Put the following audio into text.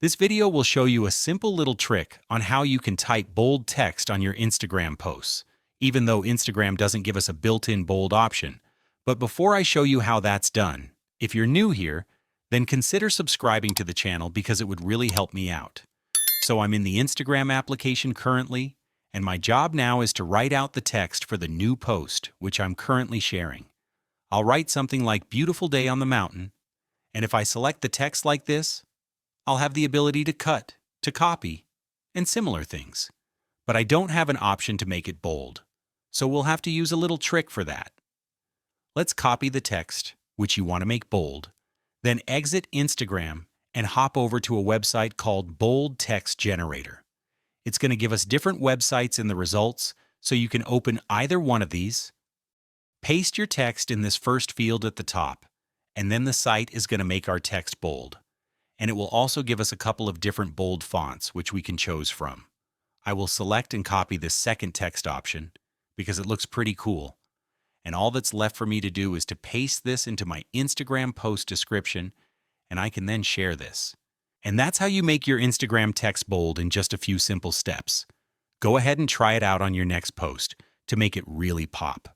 This video will show you a simple little trick on how you can type bold text on your Instagram posts, even though Instagram doesn't give us a built-in bold option. But before I show you how that's done, if you're new here, then consider subscribing to the channel because it would really help me out. So I'm in the Instagram application currently, and my job now is to write out the text for the new post, which I'm currently sharing. I'll write something like "Beautiful day on the mountain," and if I select the text like this, I'll have the ability to cut, to copy, and similar things. But I don't have an option to make it bold, so we'll have to use a little trick for that. Let's copy the text, which you want to make bold, then exit Instagram and hop over to a website called Bold Text Generator. It's going to give us different websites in the results, so you can open either one of these. Paste your text in this first field at the top, and then the site is going to make our text bold. And it will also give us a couple of different bold fonts, which we can choose from. I will select and copy this second text option because it looks pretty cool. And all that's left for me to do is to paste this into my Instagram post description, and I can then share this. And that's how you make your Instagram text bold in just a few simple steps. Go ahead and try it out on your next post to make it really pop.